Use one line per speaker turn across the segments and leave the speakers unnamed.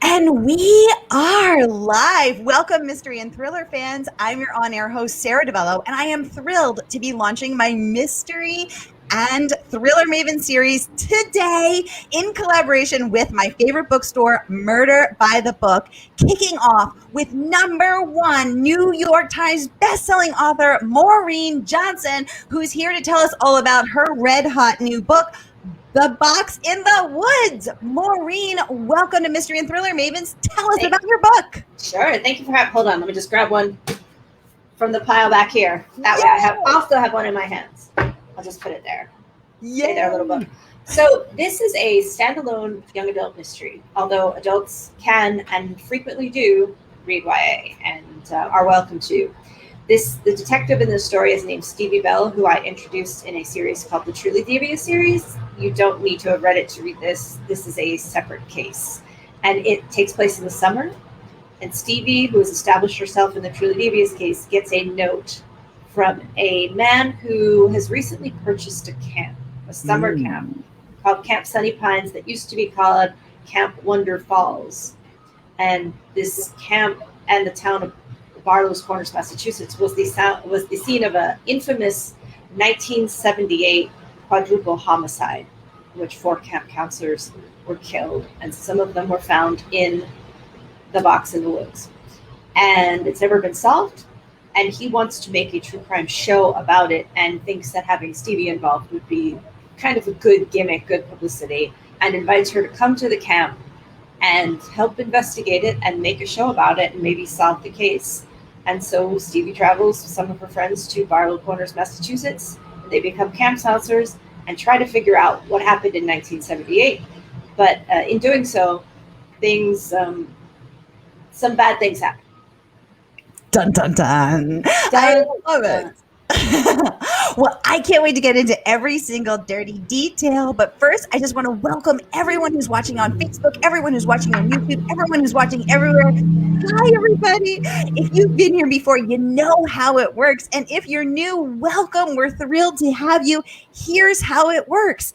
And we are live. Welcome, mystery and thriller fans. I'm your on-air host, Sara DiVello, and I am thrilled to be launching my mystery and thriller maven series today in collaboration with my favorite bookstore, Murder by the Book, kicking off with #1 New York Times bestselling author Maureen Johnson, who's here to tell us all about her red-hot new book, The Box in the Woods. Maureen, welcome to Mystery and Thriller Mavens. Tell us about your book.
Sure. Thank you for having. Hold on. Let me just grab one from the pile back here. That way I'll still have one in my hands. I'll just put it there.
Yeah.
Stay there, little book. So this is a standalone young adult mystery, although adults can and frequently do read YA and are welcome to. The detective in this story is named Stevie Bell, who I introduced in a series called the Truly Devious series. You don't need to have read it to read this. This is a separate case. And it takes place in the summer. And Stevie, who has established herself in the Truly Devious case, gets a note from a man who has recently purchased a camp, a summer camp called Camp Sunny Pines that used to be called Camp Wonder Falls. And this camp and the town of Barlow's Corners, Massachusetts, was the scene of an infamous 1978 quadruple homicide, in which 4 camp counselors were killed, and some of them were found in the box in the woods. And it's never been solved, and he wants to make a true crime show about it and thinks that having Stevie involved would be kind of a good gimmick, good publicity, and invites her to come to the camp and help investigate it and make a show about it and maybe solve the case. And so Stevie travels with some of her friends to Barlow Corners, Massachusetts. They become camp counselors and try to figure out what happened in 1978. But in doing so, some bad things happen.
Dun, dun, dun. I love it. Well, I can't wait to get into every single dirty detail. But first, I just want to welcome everyone who's watching on Facebook, everyone who's watching on YouTube, everyone who's watching everywhere. Hi, everybody. If you've been here before, you know how it works. And if you're new, welcome. We're thrilled to have you. Here's how it works.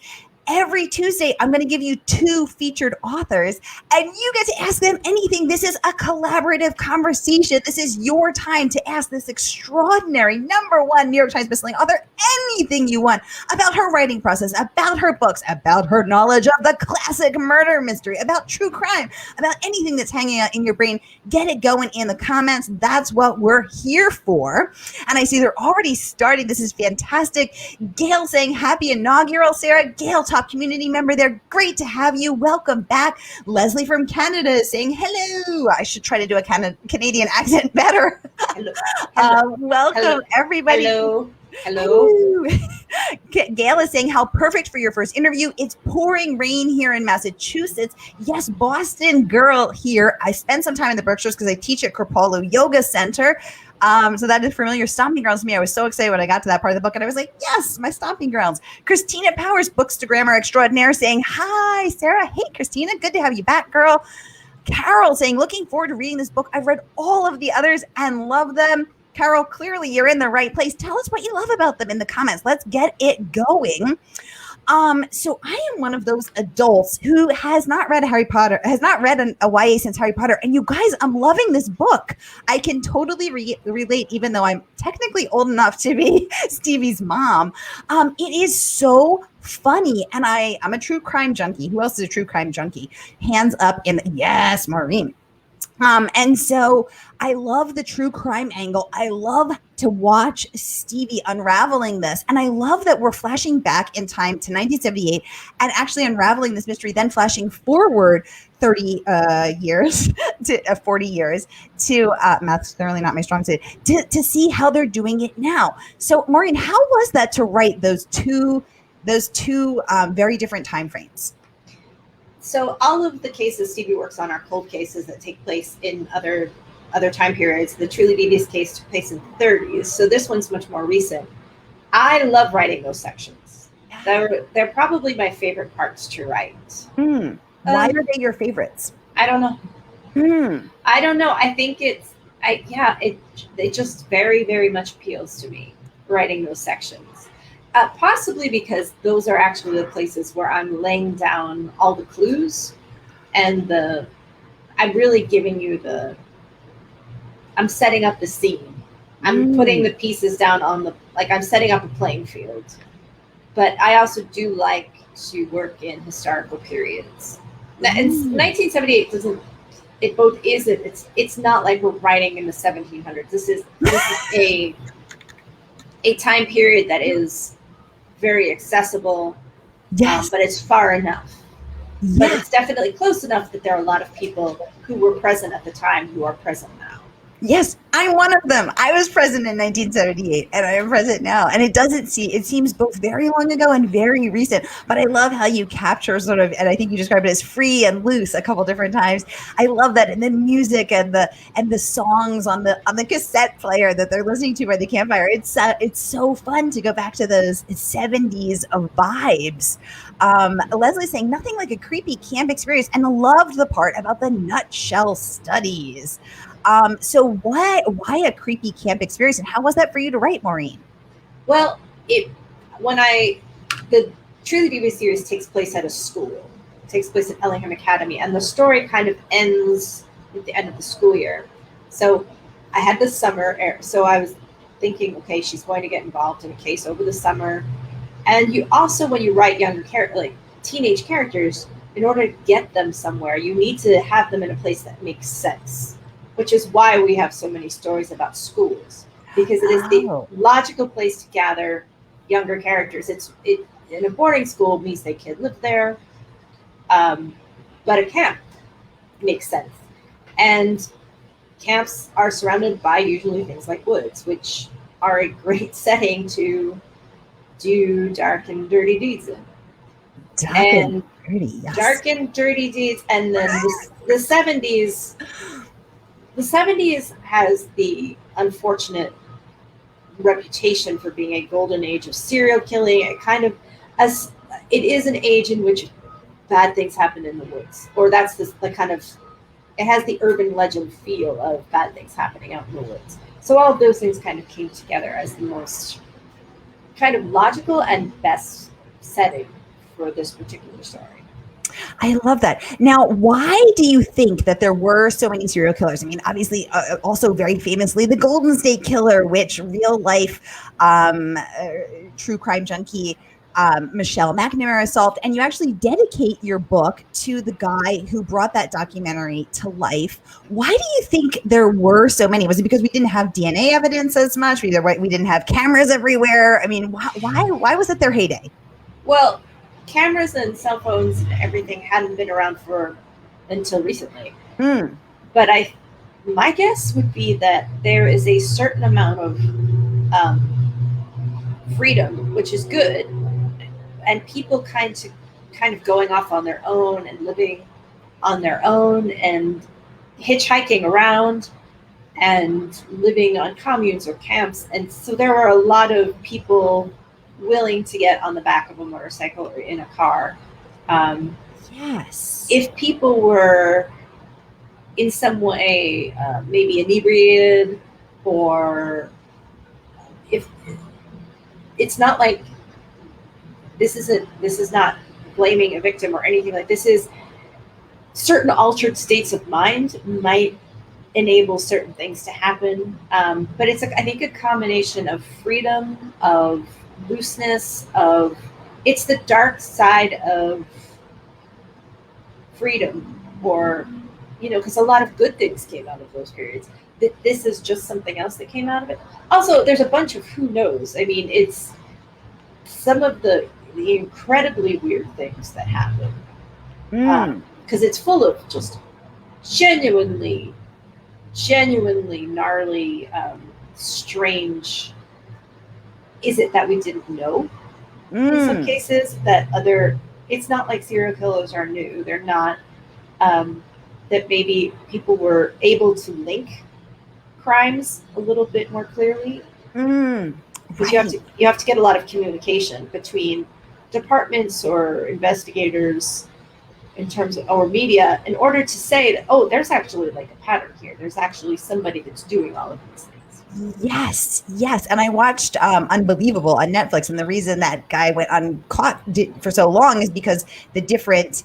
Every Tuesday, I'm going to give you 2 featured authors, and you get to ask them anything. This is a collaborative conversation. This is your time to ask this extraordinary #1 New York Times bestselling author anything you want about her writing process, about her books, about her knowledge of the classic murder mystery, about true crime, about anything that's hanging out in your brain. Get it going in the comments. That's what we're here for. And I see they're already starting. This is fantastic. Gail saying happy inaugural, Sarah. Gail, top community member there. Great to have you. Welcome back. Leslie from Canada is saying hello. I should try to do a Canadian accent better.
Hello.
Welcome,
Hello.
everybody.
Hello.
Gail is saying how perfect for your first interview. It's pouring rain here in Massachusetts. Yes, Boston girl here. I spend some time in the Berkshires because I teach at Kripalu Yoga Center. So that is familiar stomping grounds to me. I was so excited when I got to that part of the book, and I was like, yes, my stomping grounds. Christina Powers, Bookstagrammer extraordinaire, saying, hi, Sarah. Hey, Christina, good to have you back, girl. Carol saying, looking forward to reading this book. I've read all of the others and love them. Carol, clearly you're in the right place. Tell us what you love about them in the comments. Let's get it going. So I am one of those adults who has not read Harry Potter, has not read a YA since Harry Potter. And you guys, I'm loving this book. I can totally relate, even though I'm technically old enough to be Stevie's mom. It is so funny. And I'm a true crime junkie. Who else is a true crime junkie? Hands up yes, Maureen. And so I love the true crime angle. I love to watch Stevie unraveling this. And I love that we're flashing back in time to 1978 and actually unraveling this mystery, then flashing forward 30 years to 40 years to math's clearly not my strong suit, to see how they're doing it now. So Maureen, how was that to write those two very different time frames?
So all of the cases Stevie works on are cold cases that take place in other time periods. The Truly Devious case took place in the 30s, so this one's much more recent. I love writing those sections. They're probably my favorite parts to write.
Why are they your favorites?
I don't know. I don't know. I think it just very, very much appeals to me, writing those sections. Possibly because those are actually the places where I'm laying down all the clues and the I'm really giving you I'm setting up the scene. I'm putting the pieces down I'm setting up a playing field. But I also do like to work in historical periods. And 1978 doesn't. It both isn't. It's not like we're writing in the 1700s. This is a time period that is very accessible.
Yes.
But it's far enough.
Yeah.
But it's definitely close enough that there are a lot of people who were present at the time who are present now.
Yes, I'm one of them. I was present in 1978 and I am present now. And it seems both very long ago and very recent, but I love how you capture sort of, and I think you described it as free and loose a couple different times. I love that. And the music and the songs on the cassette player that they're listening to by the campfire. It's so fun to go back to those 70s of vibes. Leslie's saying nothing like a creepy camp experience, and loved the part about the nutshell studies. So why a creepy camp experience, and how was that for you to write, Maureen?
Well, the Truly Diva series takes place at a school. It takes place at Ellingham Academy, and the story kind of ends at the end of the school year. So I had the summer, so I was thinking, okay, she's going to get involved in a case over the summer. And you also, when you write teenage characters, in order to get them somewhere, you need to have them in a place that makes sense. Which is why we have so many stories about schools, because it is the logical place to gather younger characters. In a boarding school means they can live there, but a camp makes sense. And camps are surrounded by usually things like woods, which are a great setting to do dark and dirty deeds in. Dark and dirty deeds, and then the 70s. The 70s has the unfortunate reputation for being a golden age of serial killing. It is an age in which bad things happen in the woods, or that's it has the urban legend feel of bad things happening out in the woods. So all of those things kind of came together as the most kind of logical and best setting for this particular story.
I love that. Now, why do you think that there were so many serial killers? I mean, obviously, also very famously, the Golden State Killer, which real life true crime junkie Michelle McNamara solved. And you actually dedicate your book to the guy who brought that documentary to life. Why do you think there were so many? Was it because we didn't have DNA evidence as much? We didn't have cameras everywhere? I mean, why was it their heyday?
Well, cameras and cell phones and everything hadn't been around until recently. But my guess would be that there is a certain amount of freedom, which is good, and people kind of going off on their own and living on their own and hitchhiking around and living on communes or camps. And so there were a lot of people willing to get on the back of a motorcycle or in a car.
Yes.
If people were in some way maybe inebriated, or if it's not like this is not blaming a victim or anything like this, is certain altered states of mind might enable certain things to happen. But it's I think a combination of freedom, of looseness, it's the dark side of freedom, or because a lot of good things came out of those periods. This is just something else that came out of it. Also, there's a bunch of who knows. I mean, it's some of the incredibly weird things that happen, because it's full of just genuinely gnarly, strange. Is it that we didn't know in some cases that it's not like serial killers are new. They're not, that maybe people were able to link crimes a little bit more clearly. Because you have to get a lot of communication between departments or investigators in terms of, or media, in order to say that, oh, there's actually like a pattern here. There's actually somebody that's doing all of these things.
Yes. And I watched Unbelievable on Netflix, and the reason that guy went uncaught for so long is because the different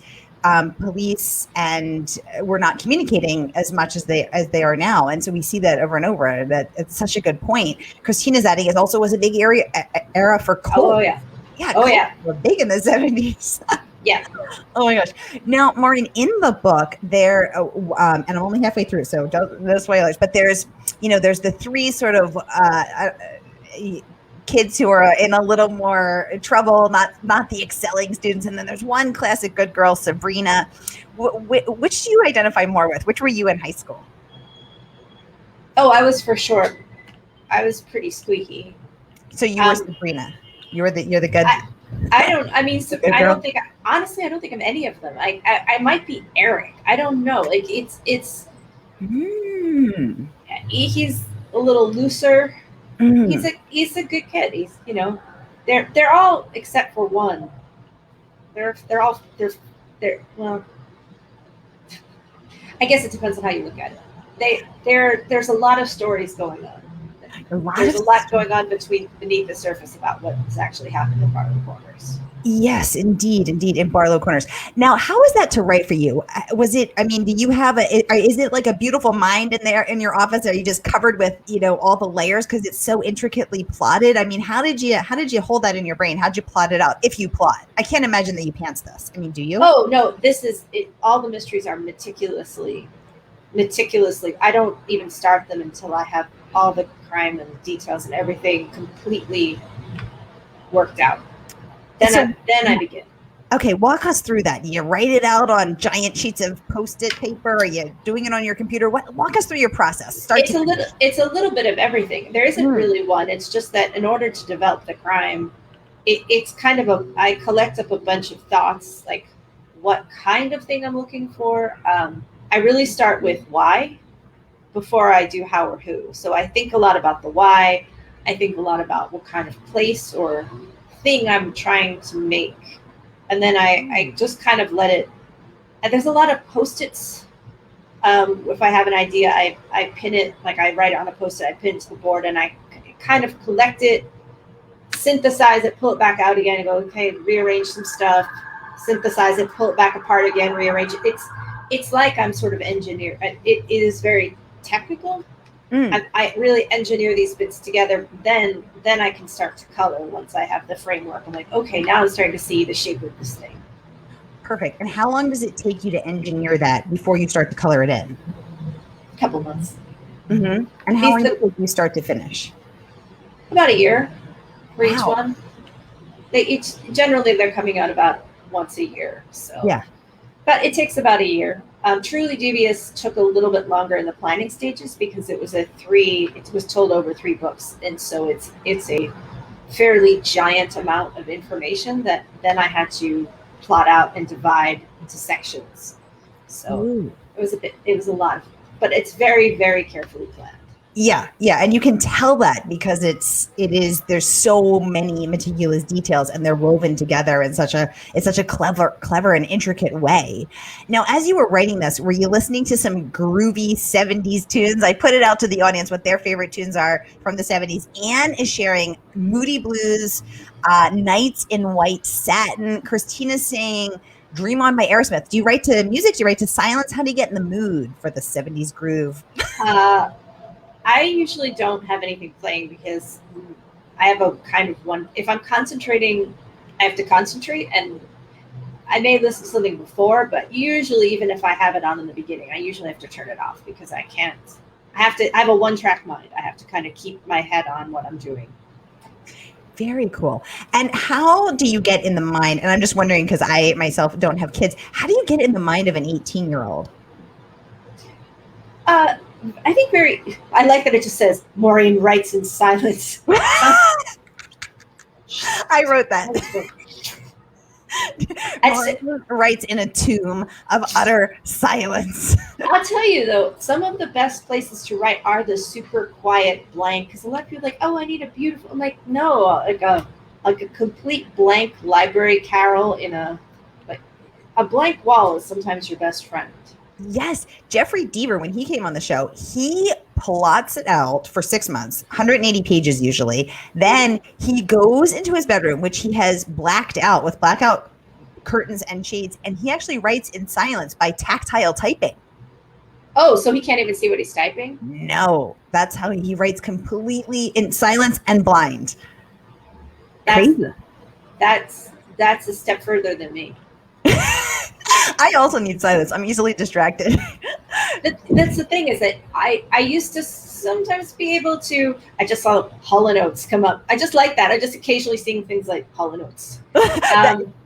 police and were not communicating as much as they are now. And so we see that over and over. That it's such a good point. Christina's adding it also was a big era for cult.
Oh yeah.
Yeah.
Oh yeah.
Were big in the 70s.
Yeah.
Oh my gosh. Now, Maureen, in the book, there, and I'm only halfway through, so no spoilers, but there's the three sort of kids who are in a little more trouble, not the excelling students. And then there's one classic good girl, Sabrina. Which do you identify more with? Which were you in high school?
Oh, I was for sure. I was pretty squeaky.
So you were Sabrina. You're the good.
I don't think honestly, I don't think I'm any of them. I might be Eric. I don't know. Like it's he's a little looser. He's a good kid. He's they're all except for one. They're well, I guess it depends on how you look at it. There's a lot of stories going on. There's a lot going on beneath the surface about what's actually happened in Barlow Corners.
Yes, indeed, in Barlow Corners. Now, how is that to write for you? Was it? I mean, do you have is it like a beautiful mind in there in your office? Are you just covered with all the layers because it's so intricately plotted? I mean, how did you hold that in your brain? How'd you plot it out? If you plot, I can't imagine that you pants this. I mean, do you?
Oh no, this is it. All the mysteries are meticulously. I don't even start them until I have all the crime and the details and everything completely worked out. Then I begin.
Okay, walk us through that. Do you write it out on giant sheets of Post-it paper? Are you doing it on your computer? Walk us through your process.
It's a little bit of everything. There isn't really one. It's just that in order to develop the crime, it's kind of I collect up a bunch of thoughts, like what kind of thing I'm looking for. I really start with why before I do how or who. So I think a lot about the why. I think a lot about what kind of place or thing I'm trying to make. And then I just kind of let it, and there's a lot of Post-its. If I have an idea, I pin it, like I write it on a Post-it, I pin it to the board, and I kind of collect it, synthesize it, pull it back out again, and go, okay, rearrange some stuff, synthesize it, pull it back apart again, rearrange it. It's like I'm sort of engineer. It is very technical. I really engineer these bits together. Then I can start to color once I have the framework. I'm like, okay, now I'm starting to see the shape of this thing.
Perfect. And how long does it take you to engineer that before you start to color it in?
A couple months.
Mm-hmm. And how long does it take you start to finish?
About a year for each one. Generally they're coming out about once a year. So
yeah.
But it takes about a year. Truly Devious took a little bit longer in the planning stages because it was told over 3 books. And so it's a fairly giant amount of information that then I had to plot out and divide into sections. So it was a lot, but it's very, very carefully planned.
Yeah. And you can tell that because there's so many meticulous details and they're woven together in such a clever and intricate way. Now, as you were writing this, were you listening to some groovy 70s tunes? I put it out to the audience what their favorite tunes are from the 70s. Anne is sharing Moody Blues, Nights in White Satin. Christina's saying Dream On by Aerosmith. Do you write to music? Do you write to silence? How do you get in the mood for the 70s groove?
I usually don't have anything playing because I have a kind of one. If I'm concentrating, I have to concentrate, and I may listen to something before, but usually, even if I have it on in the beginning, I usually have to turn it off because I can't. I have a one-track mind. I have to kind of keep my head on what I'm doing.
Very cool. And how do you get in the mind? And I'm just wondering because I myself don't have kids. How do you get in the mind of an 18-year-old?
I think I like that it just says Maureen writes in silence.
I wrote that. Maureen writes in a tomb of utter silence.
I'll tell you though, some of the best places to write are the super quiet blank. Because a lot of people are like, oh, I need a beautiful. I'm like, no, like a complete blank library carrel in a blank wall is sometimes your best friend.
Yes. Jeffrey Deaver, when he came on the show, he plots it out for 6 months, 180 pages usually. Then he goes into his bedroom, which he has blacked out with blackout curtains and shades, and he actually writes in silence by tactile typing.
Oh, so he can't even see what he's typing?
No, that's how he writes, completely in silence and blind.
That's
Crazy.
that's a step further than me.
I also need silence. I'm easily distracted.
That's the thing, is that I used to sometimes be able to. I just saw Hall & Oates come up. I just like that. I just occasionally sing things like Hall & Oates.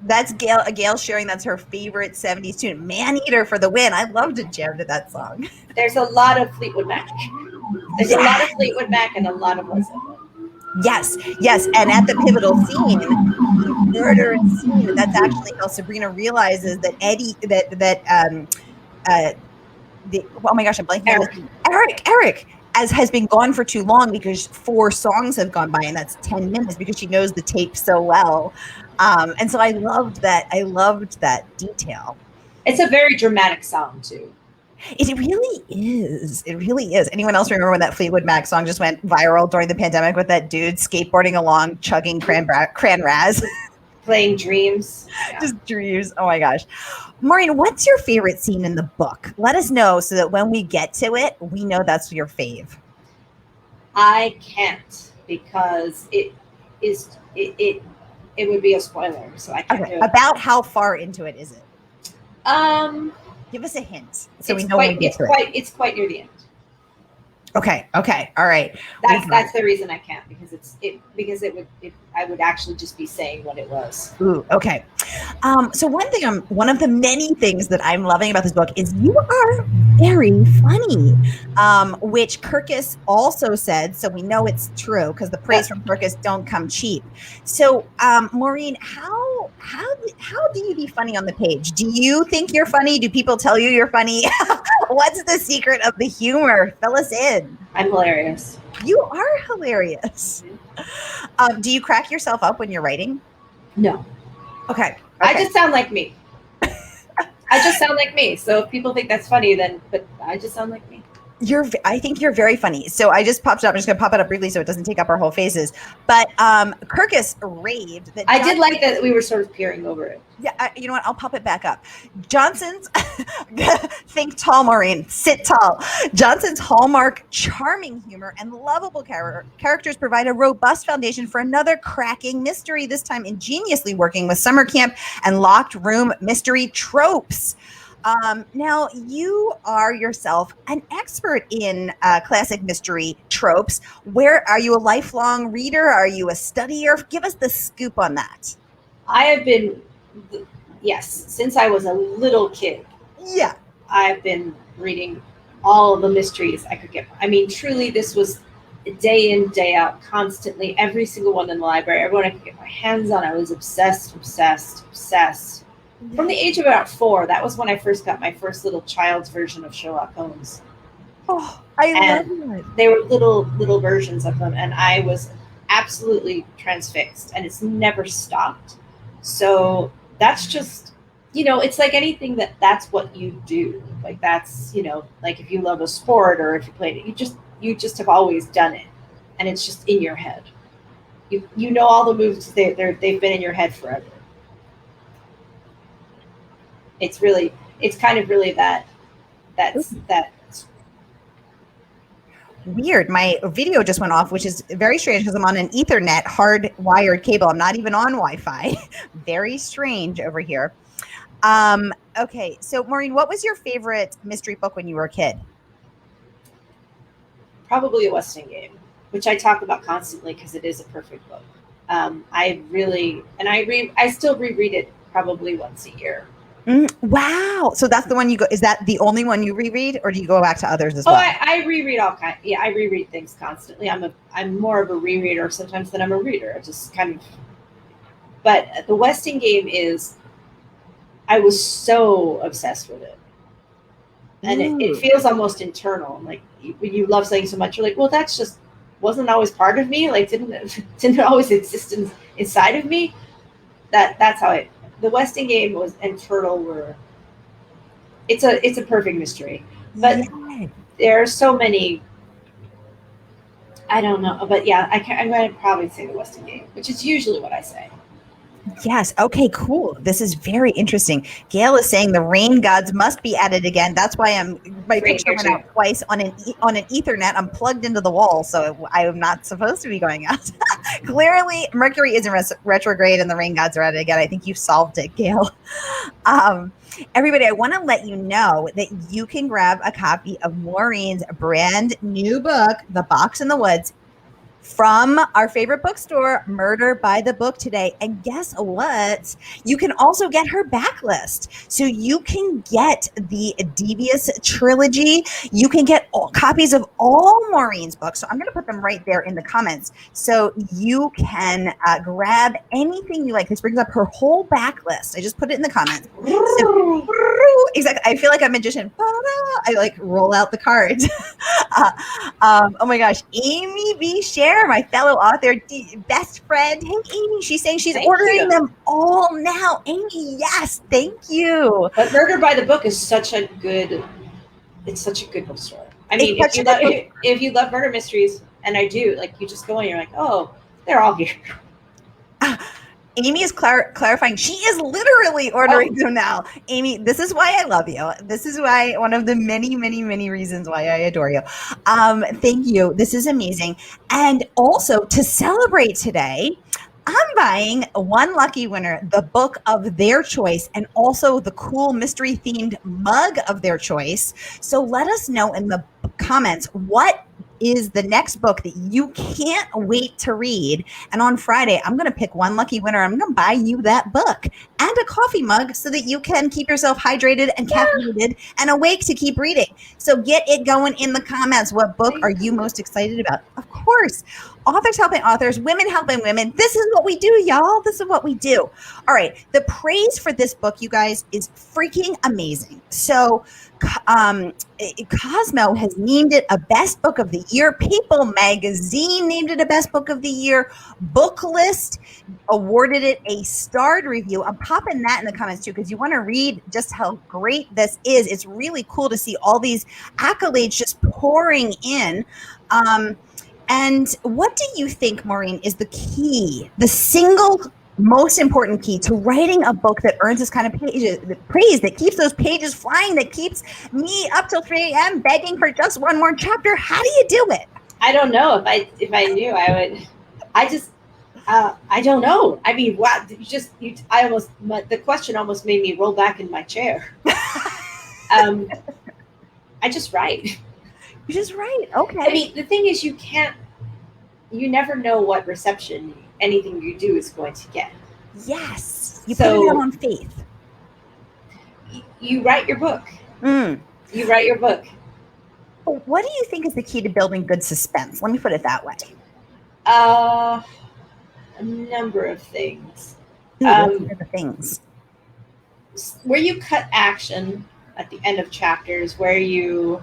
That's Gail sharing that's her favorite 70s tune. Man Eater for the win. I love to jam to that song.
There's a lot of Fleetwood Mac. There's a lot of Fleetwood Mac and a lot of Led Zeppelin.
Yes. And at the pivotal scene, the murder scene, that's actually how Sabrina realizes that oh my gosh, I'm blanking on this. Eric has been gone for too long, because 4 songs have gone by, and that's 10 minutes, because she knows the tape so well. And so I loved that detail.
It's a very dramatic song too.
It really is. Anyone else remember when that Fleetwood Mac song just went viral during the pandemic, with that dude skateboarding along, chugging cran raz?
Playing Dreams.
Yeah. Just Dreams. Oh my gosh. Maureen, what's your favorite scene in the book? Let us know, so that when we get to it, we know that's your fave.
I can't, because it would be a spoiler, so I can't do it.
About how far into it is it? Give us a hint, so we know when we get to it.
It's quite near the end.
Okay. All right.
That's the reason I can't, because I would actually just be saying what it was.
Ooh, okay. So one of the many things that I'm loving about this book is you are very funny, which Kirkus also said, so we know it's true, because the praise from Kirkus don't come cheap. So, Maureen, how do you be funny on the page? Do you think you're funny? Do people tell you you're funny? What's the secret of the humor? Fill us in.
I'm hilarious.
You are hilarious. Do you crack yourself up when you're writing?
No.
Okay.
I just sound like me. So if people think that's funny, but I just sound like me.
I think you're very funny. So I just popped it up. I'm just going to pop it up briefly so it doesn't take up our whole faces. But Kirkus raved that
I did like that we were sort of peering over it.
Yeah, you know what? I'll pop it back up. Johnson's, think tall, Maureen, sit tall. Johnson's hallmark, charming humor and lovable characters provide a robust foundation for another cracking mystery, this time ingeniously working with summer camp and locked room mystery tropes. Now, you are yourself an expert in classic mystery tropes. Where are you a lifelong reader? Are you a studier? Give us the scoop on that.
I have been, yes, since I was a little kid.
Yeah.
I've been reading all the mysteries I could get. I mean, truly, this was day in, day out, constantly, every single one in the library, everyone I could get my hands on. I was obsessed. From the age of about 4, that was when I first got my first little child's version of Sherlock Holmes.
Oh, I love it.
They were little versions of them, and I was absolutely transfixed, and it's never stopped. So that's just, it's like anything that's what you do. Like that's, like if you love a sport or if you played it, you just have always done it, and it's just in your head. You know all the moves. They've been in your head forever. It's kind of really that's
weird. My video just went off, which is very strange because I'm on an Ethernet hardwired cable. I'm not even on Wi-Fi. Very strange over here. Okay, so Maureen, what was your favorite mystery book when you were a kid?
Probably A Westing Game, which I talk about constantly because it is a perfect book. I still reread it probably once a year.
Wow. So that's the one is that the only one you reread, or do you go back to others as well?
I reread all kinds. Yeah, I reread things constantly. I'm more of a rereader sometimes than I'm a reader. I just kind of, but The Westing Game I was so obsessed with it. And it feels almost internal. Like when you love something so much, you're like, well, that's just wasn't always part of me. Like didn't always exist inside of me. That's how The Westing Game and Turtle were. It's a perfect mystery, but there are so many. I don't know, but yeah, I'm going to probably say The Westing Game, which is usually what I say.
Yes. Okay, cool. This is very interesting. Gail is saying the rain gods must be added again. That's why my
Rain
picture
here
went
too.
out twice on an Ethernet. I'm plugged into the wall, so I am not supposed to be going out. Clearly, Mercury is in retrograde and the rain gods are added again. I think you solved it, Gail. Um, Everybody, I want to let you know that you can grab a copy of Maureen's brand new book, The Box in the Woods, from our favorite bookstore, Murder by the Book, today. And guess what? You can also get her backlist. So you can get the Devious trilogy. You can get copies of all Maureen's books. So I'm going to put them right there in the comments. So you can grab anything you like. This brings up her whole backlist. I just put it in the comments. So, exactly. I feel like a magician. I like roll out the cards. Oh my gosh, Amy B. Share, my fellow author, best friend. Hey, Amy, she's saying she's ordering them all now. Amy, yes, thank you.
But Murder by the Book is such a good bookstore. I mean, if you love murder mysteries, and I do, like, you just go and you're like, oh, they're all here.
Amy is clarifying. She is literally ordering them now. Amy, this is why I love you. This is why one of the many, many, many reasons why I adore you. Thank you. This is amazing. And also to celebrate today, I'm buying one lucky winner the book of their choice and also the cool mystery themed mug of their choice. So let us know in the comments what is the next book that you can't wait to read. And on Friday, I'm going to pick one lucky winner. I'm going to buy you that book and a coffee mug so that you can keep yourself hydrated and caffeinated and awake to keep reading. So get it going in the comments. What book are you most excited about? Of course, authors helping authors, women helping women. This is what we do, y'all. This is what we do. All right. The praise for this book, you guys, is freaking amazing. So Cosmo has named it a best book of the year. People magazine named it a best book of the year. Booklist awarded it a starred review. I'm popping that in the comments too, because you want to read just how great this is. It's really cool to see all these accolades just pouring in. And what do you think, Maureen, is the key, the single most important key to writing a book that earns this kind of praise, that keeps those pages flying, that keeps me up till 3 a.m. begging for just one more chapter? How do you do it?
I don't know. If I knew, I would. I don't know. I mean, wow! The question almost made me roll back in my chair. I just write.
You just write. Okay.
I mean, the thing is, you never know what reception anything you do is going to get.
Yes. You put it out on faith.
You write your book. You write your book.
What do you think is the key to building good suspense? Let me put it that way.
A number of things.
What are the things?
Where you cut action at the end of chapters, where you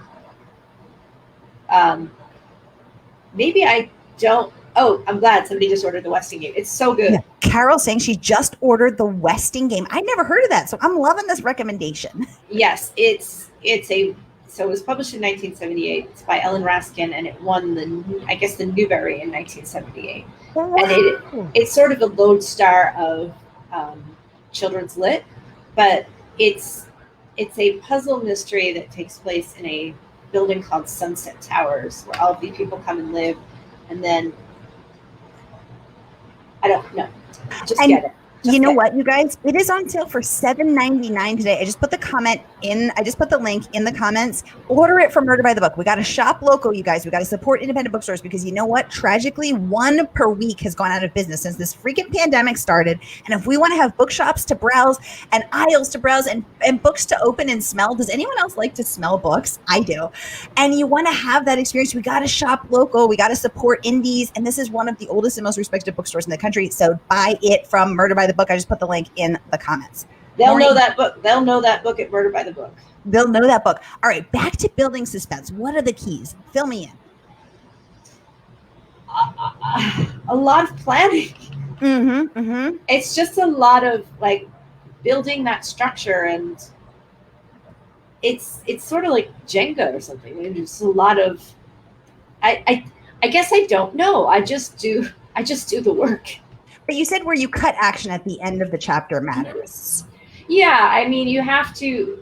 maybe I don't. Oh, I'm glad somebody just ordered the Westing game. It's so good.
Yeah. Carol saying she just ordered the Westing game. I'd never heard of that, so I'm loving this recommendation.
Yes, it was published in 1978. It's by Ellen Raskin, and it won the Newbery in 1978. Wow. And it's sort of a lodestar of children's lit, but it's a puzzle mystery that takes place in a building called Sunset Towers, where all of these people come and live, and then I don't know. Just get it. You
know what, you guys? It is on sale for $7.99 today. I just put the link in the comments. Order it from Murder by the Book. We got to shop local, you guys. We got to support independent bookstores, because you know what? Tragically, one per week has gone out of business since this freaking pandemic started. And if we want to have bookshops to browse and aisles to browse and books to open and smell, does anyone else like to smell books? I do. And you want to have that experience, we got to shop local. We got to support indies. And this is one of the oldest and most respected bookstores in the country. So buy it from Murder by the Book. I just put the link in the comments.
They'll know that book. They'll know that book at Murder by the Book.
They'll know that book. All right, back to building suspense. What are the keys? Fill me in.
A lot of planning. It's just a lot of like building that structure, and it's sort of like Jenga or something. It's a lot of. I guess I don't know. I just do the work.
But you said where you cut action at the end of the chapter matters.
Yeah, I mean, you have to.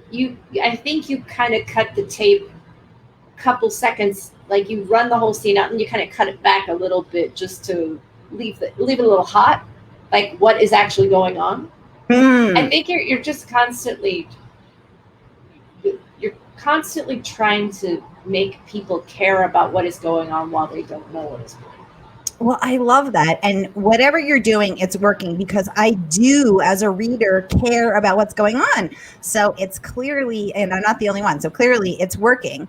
I think you kind of cut the tape a couple seconds, like you run the whole scene out, and you kind of cut it back a little bit just to leave it a little hot, like what is actually going on. I think you're just constantly trying to make people care about what is going on while they don't know what is going on.
Well, I love that. And whatever you're doing, it's working, because I do, as a reader, care about what's going on. So it's clearly, and I'm not the only one, so clearly it's working.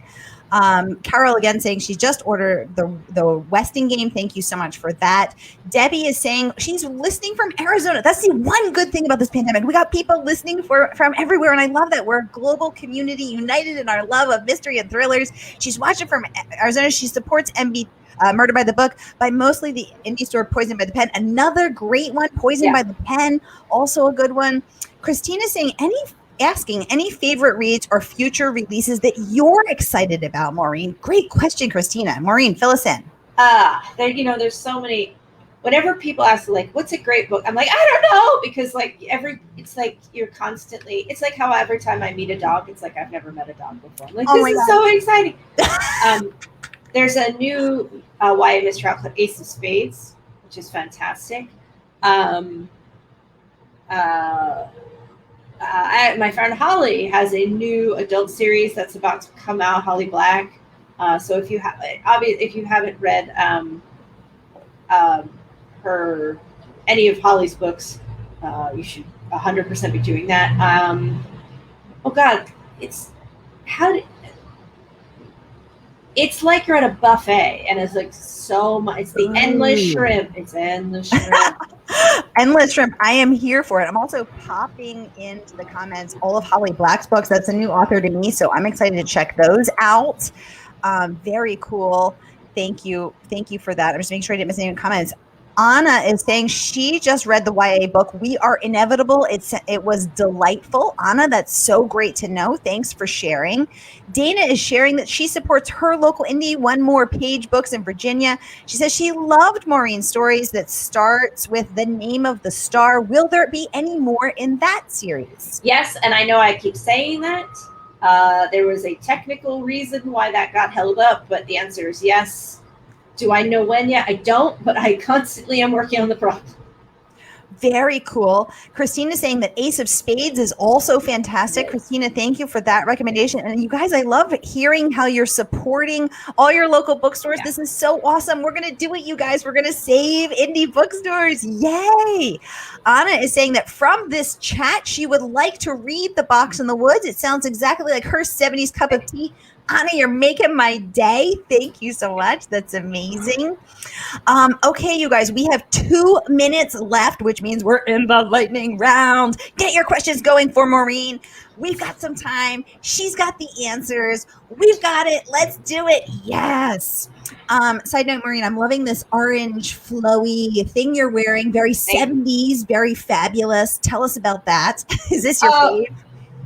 Carol again saying she just ordered the Westing game. Thank you so much for that. Debbie is saying she's listening from Arizona. That's the one good thing about this pandemic. We got people listening from everywhere, and I love that. We're a global community united in our love of mystery and thrillers. She's watching from Arizona. She supports Murder by the Book by mostly the indie store Poisoned by the Pen. Another great one, Poisoned by the Pen, also a good one. Christina saying asking any favorite reads or future releases that you're excited about, Maureen. Great question, Christina. Maureen, fill us in.
There's so many. Whenever people ask, like, what's a great book? I'm like, I don't know, because it's like you're constantly. It's like how every time I meet a dog, it's like I've never met a dog before. I'm like, this is so exciting. There's a new YA mystery out called Ace of Spades, which is fantastic. My friend Holly has a new adult series that's about to come out, Holly Black. So if you haven't read any of Holly's books, you should 100% be doing that. It's like you're at a buffet, and it's like so much. It's the endless shrimp. It's endless shrimp.
Endless shrimp. I am here for it. I'm also popping into the comments all of Holly Black's books. That's a new author to me, so I'm excited to check those out. Very cool. Thank you for that. I'm just making sure I didn't miss any comments. Anna is saying she just read the YA book, We Are Inevitable. It was delightful. Anna, that's so great to know. Thanks for sharing. Dana is sharing that she supports her local indie, One More Page Books in Virginia. She says she loved Maureen's stories that starts with The Name of the Star. Will there be any more in that series?
Yes, and I know I keep saying that. There was a technical reason why that got held up, but the answer is yes. Do I know when yet? I don't, but I constantly am working on the problem.
Very cool. Christina saying that Ace of Spades is also fantastic. Christina, thank you for that recommendation. And you guys, I love hearing how you're supporting all your local bookstores. Yeah. This is so awesome. We're going to do it, you guys. We're going to save indie bookstores. Yay. Anna is saying that from this chat, she would like to read The Box in the Woods. It sounds exactly like her 70s cup of tea. Anna, you're making my day. Thank you so much. That's amazing. Okay, you guys, we have 2 minutes left, which means we're in the lightning round. Get your questions going for Maureen. We've got some time. She's got the answers. We've got it. Let's do it. Yes. Side note, Maureen, I'm loving this orange flowy thing you're wearing. Very 70s, very fabulous. Tell us about that. Is this your fave?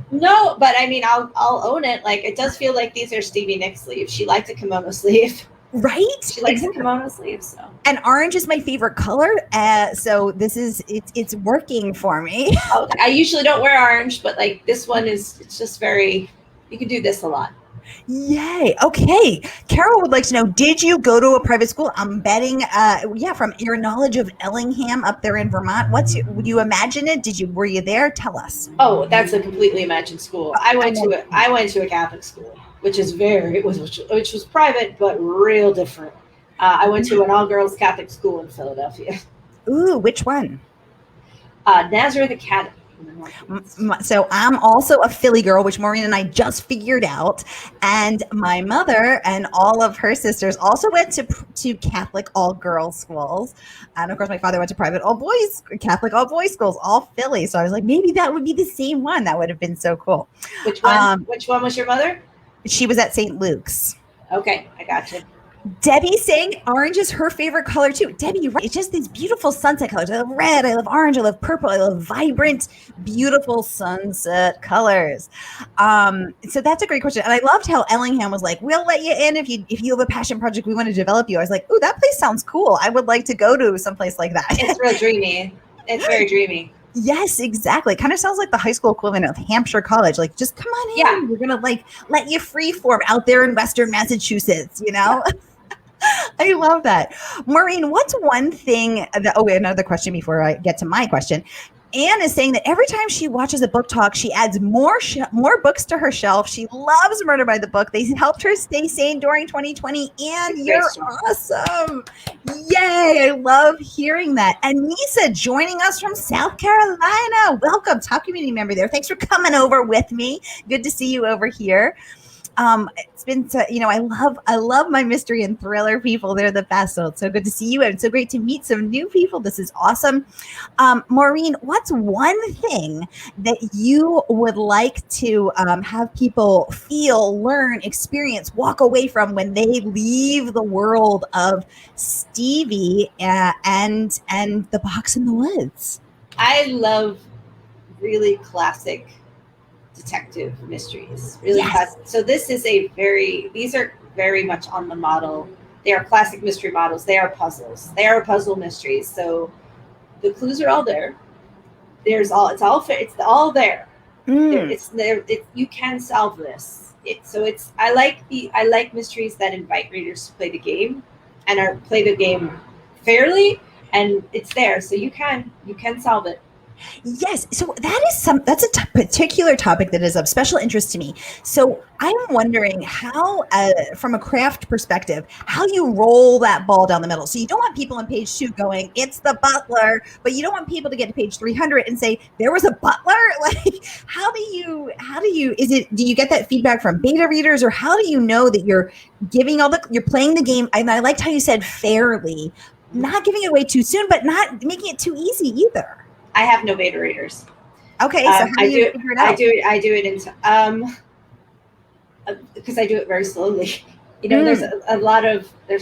No, but I mean, I'll own it. Like, it does feel like these are Stevie Nicks sleeves. She liked a kimono sleeve.
Right?
She likes a kimono sleeve, so.
And orange is my favorite color. So it's working for me.
I usually don't wear orange, but like this one it's just very, you can do this a lot.
Yay. Okay. Carol would like to know, did you go to a private school? I'm betting, from your knowledge of Ellingham up there in Vermont, would you imagine it? Were you there? Tell us.
Oh, that's a completely imagined school. I went to a Catholic school, which was private, but real different. I went to an all-girls Catholic school in Philadelphia.
Ooh, which one?
Nazareth Academy.
So I'm also a Philly girl, which Maureen and I just figured out. And my mother and all of her sisters also went to Catholic all-girls schools. And of course, my father went to Catholic all-boys schools, all Philly. So I was like, maybe that would be the same one. That would have been so cool.
Which one? Which one was your mother?
She was at St. Luke's.
Okay, I got you.
Debbie saying orange is her favorite color too. Debbie, you're right. It's just these beautiful sunset colors. I love red, I love orange, I love purple, I love vibrant, beautiful sunset colors. So that's a great question. And I loved how Ellingham was like, we'll let you in if you have a passion project, we want to develop you. I was like, ooh, that place sounds cool. I would like to go to someplace like that.
It's real dreamy. It's very dreamy.
Yes, exactly. Kind of sounds like the high school equivalent of Hampshire College. Like, just come on in.
Yeah.
We're going to like let you freeform out there in Western Massachusetts, you know? Yeah. I love that. Maureen, what's one thing that, another question before I get to my question. Anne is saying that every time she watches a book talk, she adds more books to her shelf. She loves Murder by the Book. They helped her stay sane during 2020. And you're awesome. Yay. I love hearing that. And Nisa joining us from South Carolina. Welcome. Top community member there. Thanks for coming over with me. Good to see you over here. It's been, I love my mystery and thriller people. They're the best. So it's so good to see you. And it's so great to meet some new people. This is awesome. Maureen, what's one thing that you would like to have people feel, learn, experience, walk away from when they leave the world of Stevie and The Box in the Woods?
I love really classic detective mysteries, really. Yes. So these are very much on the model. They are classic mystery models. They are puzzles. They are puzzle mysteries. So the clues are all there. It's all there. It's there. You can solve this. I like mysteries that invite readers to play the game and play the game fairly, and it's there. So you can solve it.
Yes. So that's a particular topic that is of special interest to me. So I'm wondering how, from a craft perspective, how you roll that ball down the middle. So you don't want people on page 2 going, it's the butler, but you don't want people to get to page 300 and say, there was a butler. Like, do you get that feedback from beta readers, or how do you know that you're playing the game? And I liked how you said fairly, not giving it away too soon, but not making it too easy either.
I have no beta readers.
Okay, so how do you figure it out?
I do it because I do it very slowly. There's a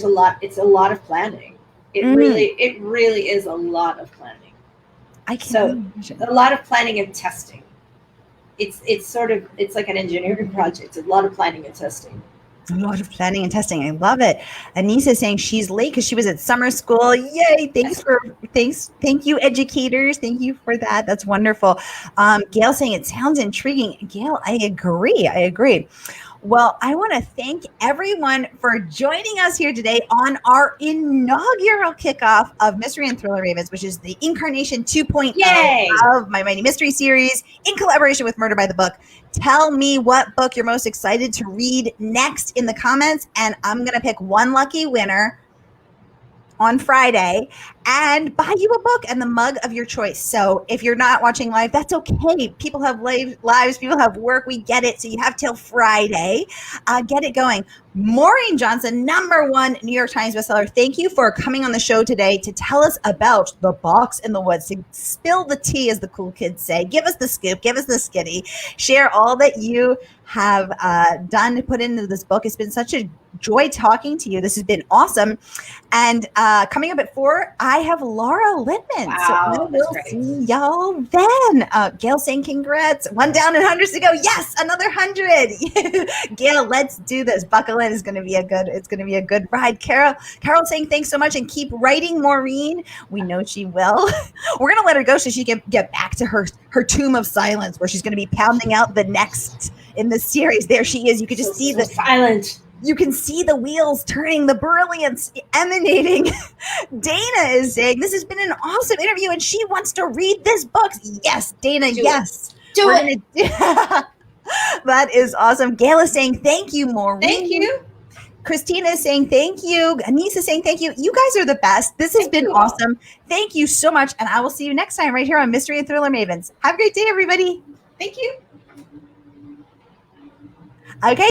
lot. It's a lot of planning. It really is a lot of planning. A lot of planning and testing. It's like an engineering project. A lot of planning and testing.
A lot of planning and testing. I love it. Anissa is saying she's late because she was at summer school. Yay. Thank you, educators. Thank you for that. That's wonderful. Gail saying it sounds intriguing. Gail, I agree. Well, I want to thank everyone for joining us here today on our inaugural kickoff of Mystery and Thriller Ravens, which is the incarnation 2.0 of my Mighty Mystery series in collaboration with Murder by the Book. Tell me what book you're most excited to read next in the comments, and I'm going to pick one lucky winner on Friday and buy you a book and the mug of your choice. So if you're not watching live, that's okay. People have lives, people have work. We get it. So you have till Friday. Get it going. Maureen Johnson, #1 New York Times bestseller. Thank you for coming on the show today to tell us about The Box in the Woods, to spill the tea, as the cool kids say. Give us the scoop, give us the skitty. Share all that you have done to put into this book. It's been such a joy talking to you. This has been awesome. And coming up at 4, I have Laura Littman.
Wow,
so we'll see y'all then. Gail saying congrats. 1 down and hundreds to go. Yes, another 100. Gail, let's do this. Buckle in. It's going to be a good ride. Carol saying thanks so much and keep writing, Maureen. We know she will. We're going to let her go so she can get back to her tomb of silence, where she's going to be pounding out the next in the series. There she is. You could just see the
silent.
You can see the wheels turning, the brilliance emanating. Dana is saying, this has been an awesome interview and she wants to read this book. Yes, Dana, yes.
Do it.
That is awesome. Gail is saying, thank you, Maureen.
Thank you.
Christina is saying, thank you. Anissa is saying, thank you. You guys are the best. This has been awesome. Thank you so much. And I will see you next time right here on Mystery and Thriller Mavens. Have a great day, everybody.
Thank you.
Okay.